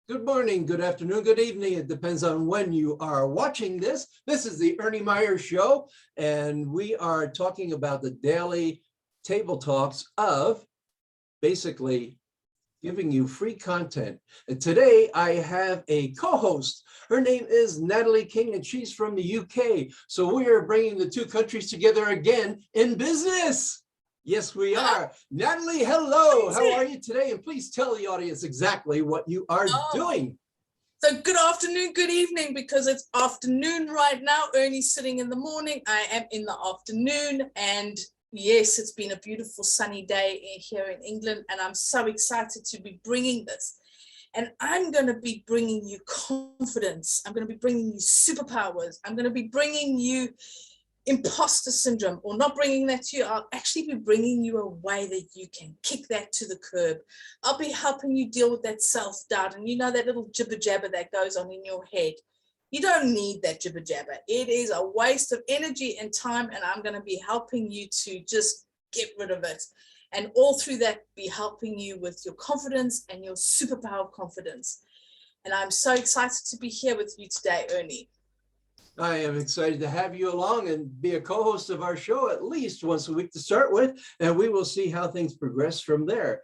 Good morning, good afternoon, good evening. It depends on when you are watching this. This is the Ernie Meyer Show, and we are talking about the daily table talks of basically giving you free content. And today I have a co-host. Her name is Natalie Kind, and she's from the UK. So we are bringing the two countries together again in business. Yes, we are. Natalie, hello. How are you today? And please tell the audience exactly what you are doing. So good afternoon, good evening, because it's afternoon right now. Ernie's sitting in the morning. I am in the afternoon. And yes, it's been a beautiful sunny day here in England. And I'm so excited to be bringing this. And I'm going to be bringing you confidence. I'm going to be bringing you superpowers. I'm going to be bringing you imposter syndrome, or not bringing that to you. I'll actually be bringing you a way that you can kick that to the curb. I'll be helping you deal with that self-doubt, and that little jibber jabber that goes on in your head. You don't need that jibber jabber. It is a waste of energy and time, and I'm going to be helping you to just get rid of it. And all through that, be helping you with your confidence and your superpower confidence. And I'm so excited to be here with you today, Ernie. I am excited to have you along and be a co-host of our show at least once a week to start with, and we will see how things progress from there.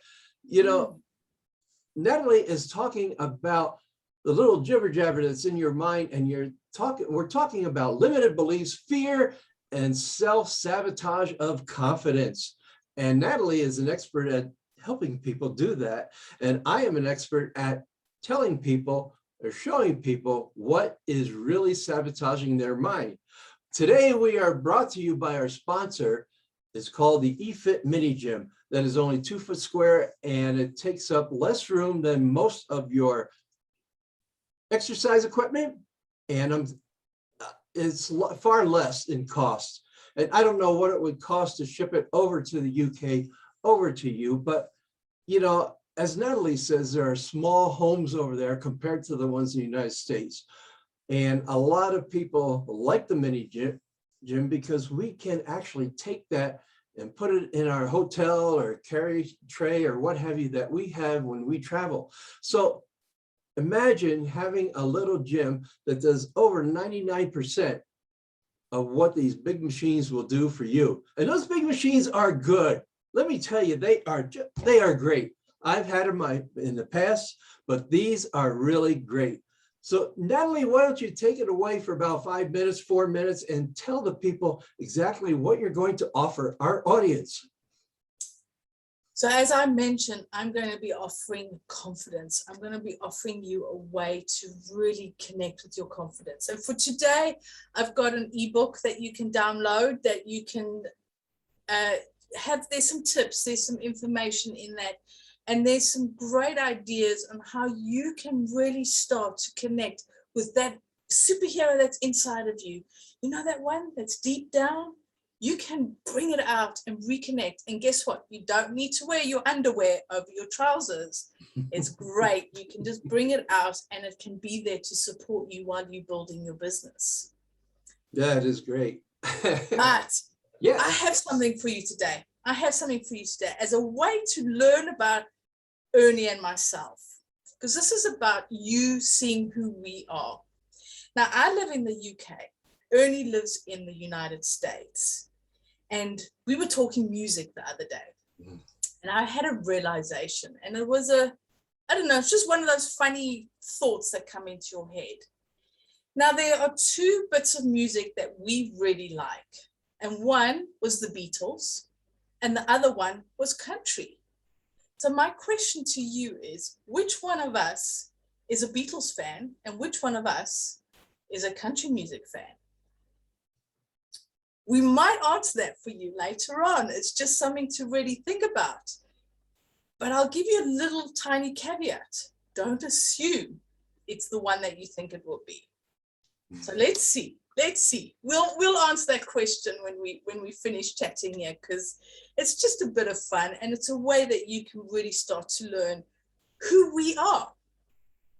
Natalie is talking about the little jibber jabber that's in your mind, and we're talking about limited beliefs, fear, and self-sabotage of confidence. And Natalie is an expert at helping people do that, and I am an expert at telling people or showing people what is really sabotaging their mind. Today, we are brought to you by our sponsor. It's called the eFit Mini Gym. That is only 2 foot square, and it takes up less room than most of your exercise equipment, and it's far less in cost. And I don't know what it would cost to ship it over to the UK, over to you, but as Natalie says, there are small homes over there compared to the ones in the United States. And a lot of people like the mini gym because we can actually take that and put it in our hotel or carry tray or what have you that we have when we travel. So imagine having a little gym that does over 99% of what these big machines will do for you. And those big machines are good. Let me tell you, they are great. I've had them in the past, but these are really great. So Natalie, why don't you take it away for about 5 minutes, 4 minutes, and tell the people exactly what you're going to offer our audience. So as I mentioned, I'm going to be offering confidence. I'm going to be offering you a way to really connect with your confidence. And for today, I've got an ebook that you can download that you can there's some tips, there's some information in that. And there's some great ideas on how you can really start to connect with that superhero that's inside of you. You know, that one that's deep down, you can bring it out and reconnect. And guess what? You don't need to wear your underwear over your trousers. It's great. You can just bring it out and it can be there to support you while you're building your business. That is great. But yes, I have something for you today. As a way to learn about Ernie and myself, because this is about you seeing who we are. Now, I live in the UK. Ernie lives in the United States. And we were talking music the other day. And I had a realization. And it was it's just one of those funny thoughts that come into your head. Now, there are 2 bits of music that we really like. And one was the Beatles, and the other one was country. So my question to you is, which one of us is a Beatles fan and which one of us is a country music fan? We might answer that for you later on. It's just something to really think about. But I'll give you a little tiny caveat. Don't assume it's the one that you think it will be. So let's see. We'll answer that question when we finish chatting here, because it's just a bit of fun and it's a way that you can really start to learn who we are.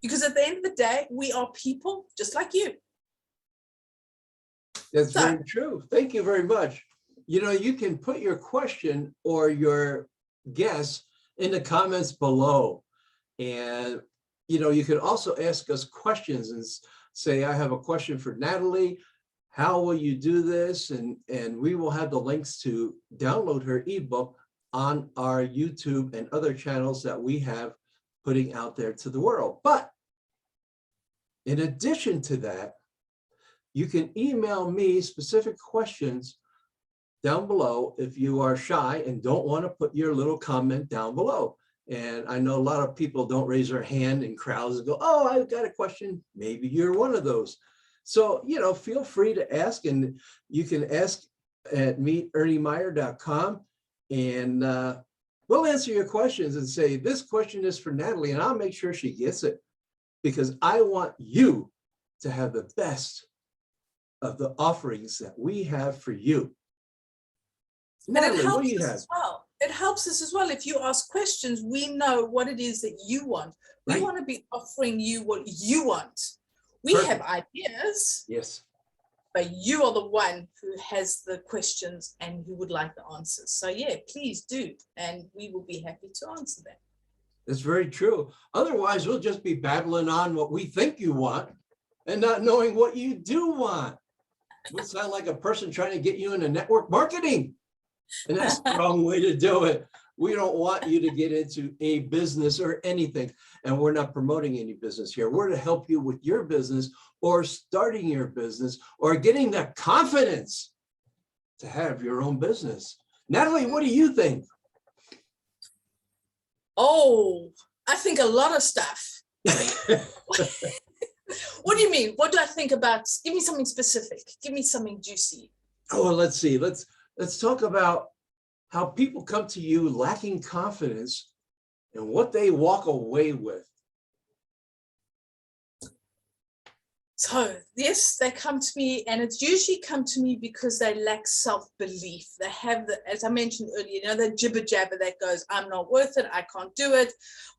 Because at the end of the day, we are people just like you. That's very true. Thank you very much. You can put your question or your guess in the comments below. And you can also ask us questions and say, I have a question for Natalie. How will you do this? And we will have the links to download her ebook on our YouTube and other channels that we have putting out there to the world. But in addition to that, you can email me specific questions down below if you are shy and don't want to put your little comment down below. And I know a lot of people don't raise their hand in crowds and go, oh, I've got a question. Maybe you're one of those. So, feel free to ask, and you can ask at meeterniemeyer.com, and we'll answer your questions and say, this question is for Natalie, and I'll make sure she gets it, because I want you to have the best of the offerings that we have for you. Natalie, what do you have? It helps us as well. If you ask questions, we know what it is that you want. We want to be offering you what you want. We have ideas. Yes. But you are the one who has the questions and who would like the answers. So yeah, please do. And we will be happy to answer them. That's very true. Otherwise, we'll just be babbling on what we think you want and not knowing what you do want. We'll sound like a person trying to get you into network marketing. And that's the wrong way to do it. We don't want you to get into a business or anything. And we're not promoting any business here. We're to help you with your business or starting your business or getting the confidence to have your own business. Natalie, what do you think? Oh, I think a lot of stuff. What do you mean? What do I think about? Give me something specific. Give me something juicy. Oh, well, let's see. Let's talk about how people come to you lacking confidence and what they walk away with. So yes, they come to me, and it's usually come to me because they lack self-belief. They have as I mentioned earlier, that jibber jabber that goes, I'm not worth it, I can't do it.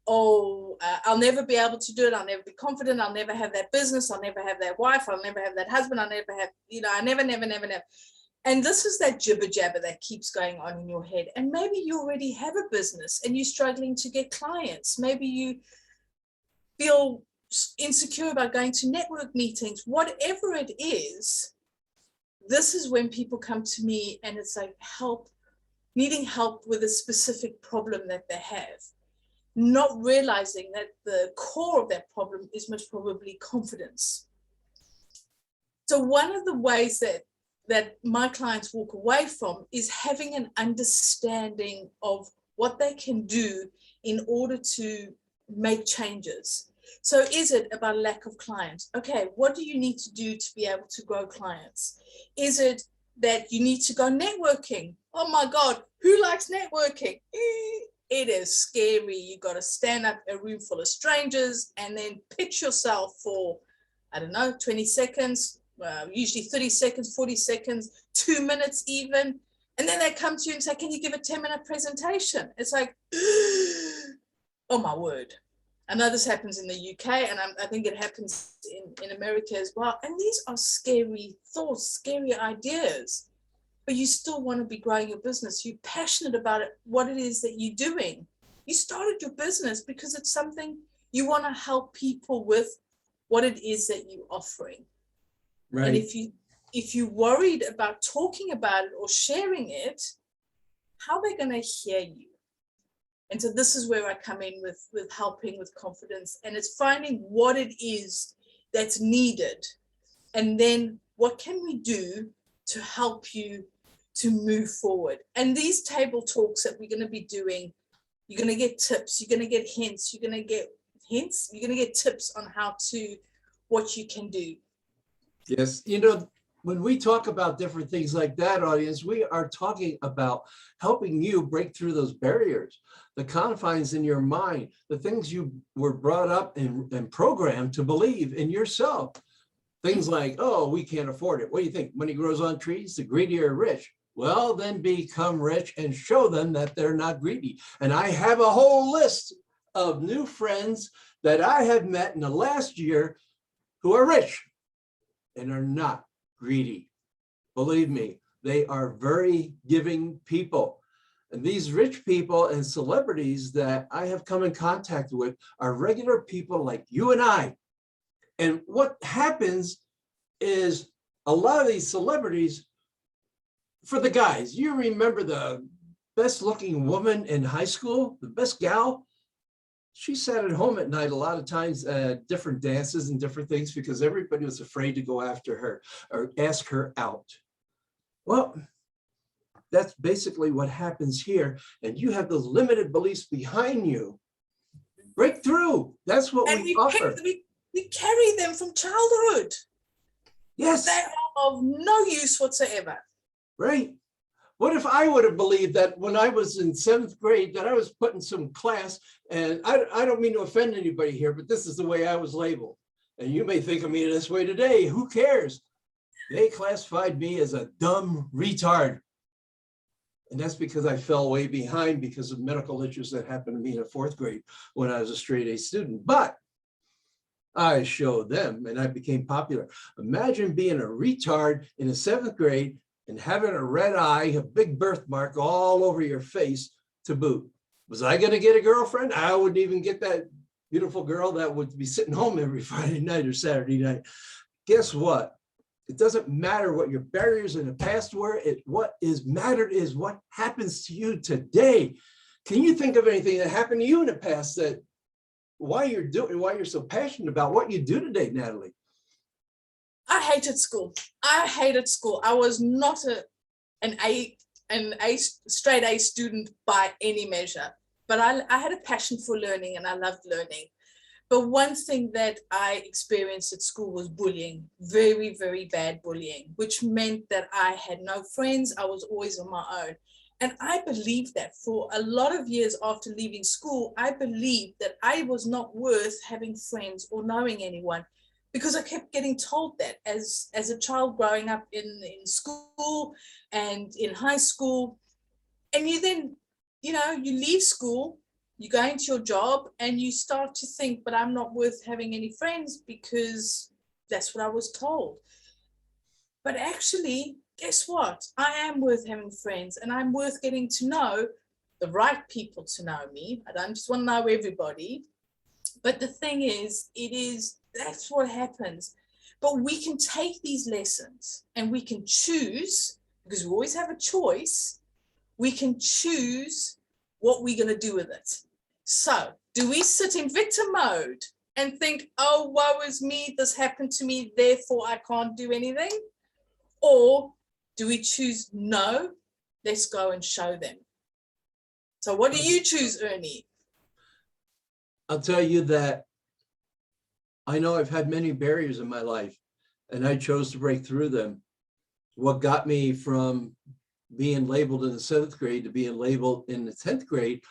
Oh, I'll never be able to do it. I'll never be confident. I'll never have that business. I'll never have that wife. I'll never have that husband. I'll never have, I never. And this is that jibber jabber that keeps going on in your head. And maybe you already have a business and you're struggling to get clients. Maybe you feel insecure about going to network meetings. Whatever it is, this is when people come to me and it's like needing help with a specific problem that they have, not realizing that the core of that problem is most probably confidence. So one of the ways that my clients walk away from is having an understanding of what they can do in order to make changes. So is it about lack of clients? Okay, what do you need to do to be able to grow clients? Is it that you need to go networking? Oh my God, who likes networking? It is scary. You got to stand up in a room full of strangers and then pitch yourself for, 20 seconds, usually 30 seconds, 40 seconds, 2 minutes even. And then they come to you and say, can you give a 10-minute presentation? It's like, oh my word. I know this happens in the UK, and I think it happens in America as well. And these are scary thoughts, scary ideas, but you still want to be growing your business. You're passionate about it, what it is that you're doing. You started your business because it's something you want to help people with, what it is that you're offering. Right. And if you're worried about talking about it or sharing it, how are they going to hear you? And so this is where I come in with helping with confidence, and it's finding what it is that's needed. And then what can we do to help you to move forward? And these table talks that we're going to be doing, you're going to get tips, you're going to get hints, you're going to get tips on what you can do. Yes, when we talk about different things like that, audience, we are talking about helping you break through those barriers, the confines in your mind, the things you were brought up and programmed to believe in yourself. Things like, oh, we can't afford it. What do you think? Money grows on trees, the greedy are rich. Well, then become rich and show them that they're not greedy. And I have a whole list of new friends that I have met in the last year who are rich and are not greedy. Believe me, they are very giving people. And these rich people and celebrities that I have come in contact with are regular people like you and I. And what happens is a lot of these celebrities, for the guys, you remember the best looking woman in high school, the best gal? She sat at home at night a lot of times at different dances and different things because everybody was afraid to go after her or ask her out. Well, that's basically what happens here. And you have those limited beliefs behind you. Break through. That's what And we offer. we carry them from childhood. Yes. They are of no use whatsoever. Right. What if I would have believed that when I was in 7th grade that I was put in some class, and I don't mean to offend anybody here, but this is the way I was labeled. And you may think of me this way today. Who cares? They classified me as a dumb retard. And that's because I fell way behind because of medical issues that happened to me in 4th grade when I was a straight A student. But I showed them and I became popular. Imagine being a retard in the 7th grade and having a red eye, a big birthmark all over your face to boot. Was I going to get a girlfriend? I wouldn't even get that beautiful girl that would be sitting home every Friday night or Saturday night. Guess what? It doesn't matter what your barriers in the past were. What is mattered is what happens to you today. Can you think of anything that happened to you in the past that why you're so passionate about what you do today, Natalie? I hated school. I hated school. I was not an straight A student by any measure, but I had a passion for learning and I loved learning. But one thing that I experienced at school was bullying, very, very bad bullying, which meant that I had no friends. I was always on my own. And I believed that for a lot of years after leaving school, I believed that I was not worth having friends or knowing anyone because I kept getting told that as a child growing up in school and in high school. And you then, you leave school, you go into your job and you start to think, but I'm not worth having any friends because that's what I was told. But actually, guess what? I am worth having friends and I'm worth getting to know the right people to know me. I don't just want to know everybody. But the thing is, that's what happens. But we can take these lessons and we can choose, because we always have a choice, we can choose what we're going to do with it. So do we sit in victim mode and think, oh, woe is me, this happened to me, therefore I can't do anything? Or do we choose, no, let's go and show them? So what do you choose, Ernie? I'll tell you that I know I've had many barriers in my life and I chose to break through them. What got me from being labeled in the 7th grade to being labeled in the 10th grade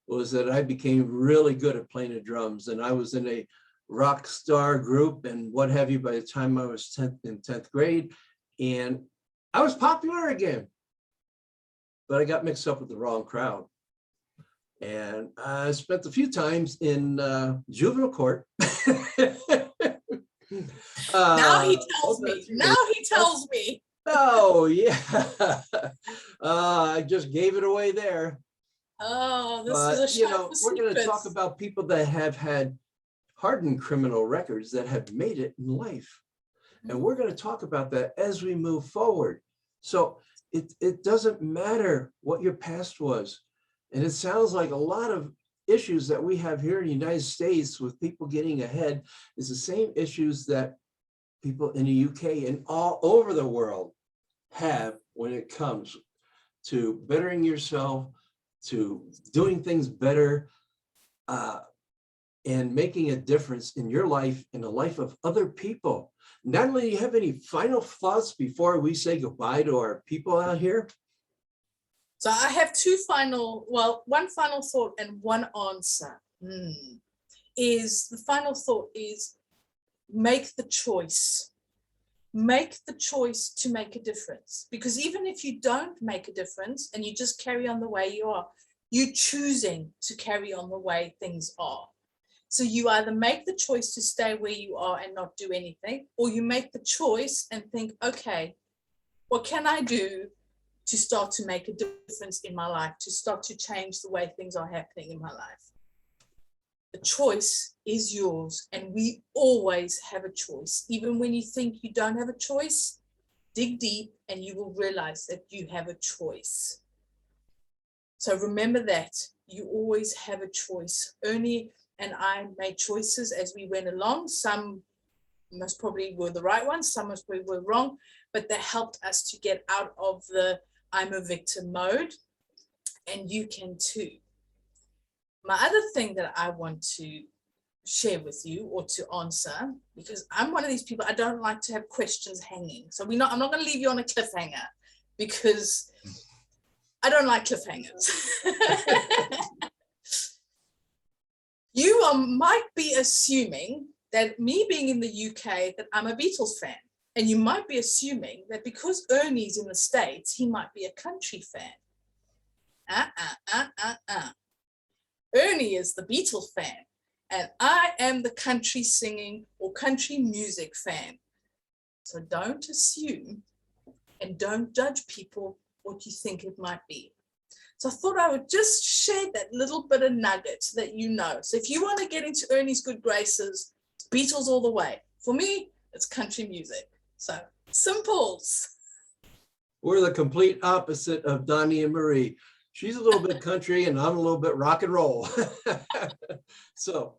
was that I became really good at playing the drums, and I was in a rock star group and what have you by the time I was in 10th grade, and I was popular again, but I got mixed up with the wrong crowd. And I spent a few times in juvenile court. Now he tells me. Now he tells me. Oh, yeah. I just gave it away there. Oh, this is a show for we're going to talk secrets. about people that have had hardened criminal records that have made it in life. And we're going to talk about that as we move forward. So it doesn't matter what your past was. And it sounds like a lot of issues that we have here in the United States with people getting ahead is the same issues that people in the UK and all over the world have when it comes to bettering yourself, to doing things better, and making a difference in your life and the life of other people. Natalie, do you have any final thoughts before we say goodbye to our people out here? So I have one final thought and one answer. The final thought is make the choice. Make the choice to make a difference. Because even if you don't make a difference and you just carry on the way you are, you're choosing to carry on the way things are. So you either make the choice to stay where you are and not do anything, or you make the choice and think, okay, what can I do to start to make a difference in my life, to start to change the way things are happening in my life. The choice is yours, and we always have a choice. Even when you think you don't have a choice, dig deep and you will realize that you have a choice. So remember that you always have a choice. Ernie and I made choices as we went along. Some most probably were the right ones, some most probably were wrong, but they helped us to get out of the I'm a victim mode, and you can too. My other thing that I want to share with you or to answer, because I'm one of these people, I don't like to have questions hanging. So I'm not going to leave you on a cliffhanger, because I don't like cliffhangers. You might be assuming that me being in the UK, that I'm a Beatles fan. And you might be assuming that because Ernie's in the States, he might be a country fan. Ernie is the Beatles fan, and I am the country singing or country music fan. So don't assume and don't judge people what you think it might be. So I thought I would just share that little bit of nugget so that you know. So if you want to get into Ernie's good graces, it's Beatles all the way. For me, it's country music. So simples. We're the complete opposite of Donnie and Marie. She's a little bit country and I'm a little bit rock and roll. So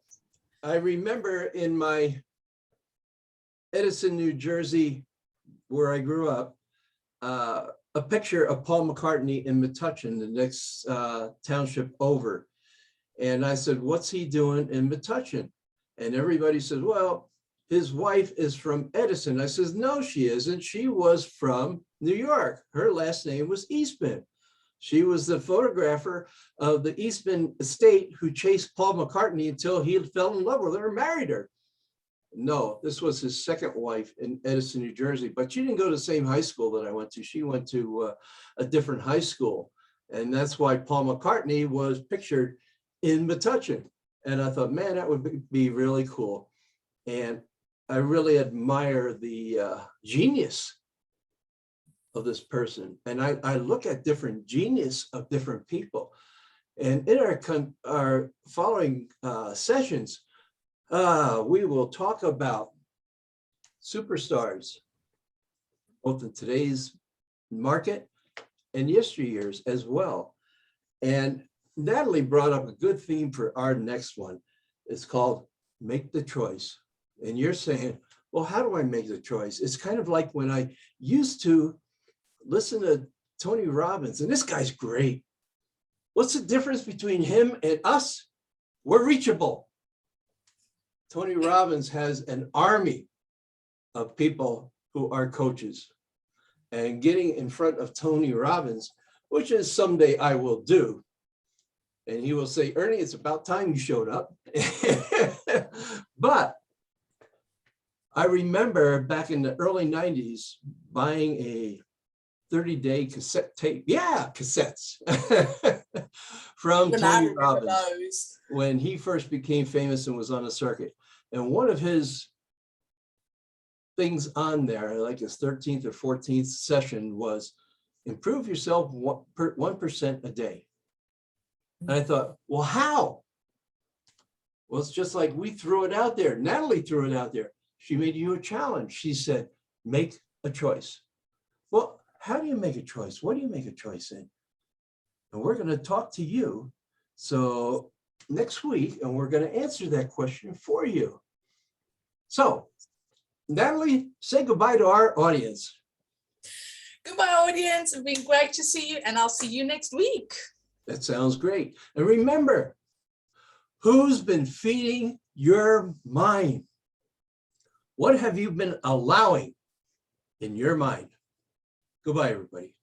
I remember in my Edison, New Jersey, where I grew up, a picture of Paul McCartney in Metuchen, the next township over. And I said, what's he doing in Metuchen? And everybody said, well, his wife is from Edison. I says, no, she isn't. She was from New York. Her last name was Eastman. She was the photographer of the Eastman estate who chased Paul McCartney until he fell in love with her and married her. No, this was his second wife in Edison, New Jersey, but she didn't go to the same high school that I went to. She went to a different high school. And that's why Paul McCartney was pictured in Metuchen. And I thought, man, that would be really cool. And I really admire the genius of this person. And I look at different genius of different people. And in our following sessions, we will talk about superstars, both in today's market and yesteryears as well. And Natalie brought up a good theme for our next one. It's called Make the Choice. And you're saying, well, how do I make the choice? It's kind of like when I used to listen to Tony Robbins, and this guy's great. What's the difference between him and us? We're reachable. Tony Robbins has an army of people who are coaches, and getting in front of Tony Robbins, which is someday I will do. And he will say, Ernie, it's about time you showed up. But I remember back in the early 90s buying a 30-day cassette tape. Yeah, cassettes from Tony Robbins when he first became famous and was on the circuit. And one of his things on there, like his 13th or 14th session, was improve yourself 1% a day. And I thought, well, how? Well, it's just like we threw it out there. Natalie threw it out there. She made you a challenge. She said, make a choice. Well, how do you make a choice? What do you make a choice in? And we're going to talk to you. So next week, and we're going to answer that question for you. So, Natalie, say goodbye to our audience. Goodbye, audience. It's been great to see you, and I'll see you next week. That sounds great. And remember, who's been feeding your mind? What have you been allowing in your mind? Goodbye, everybody.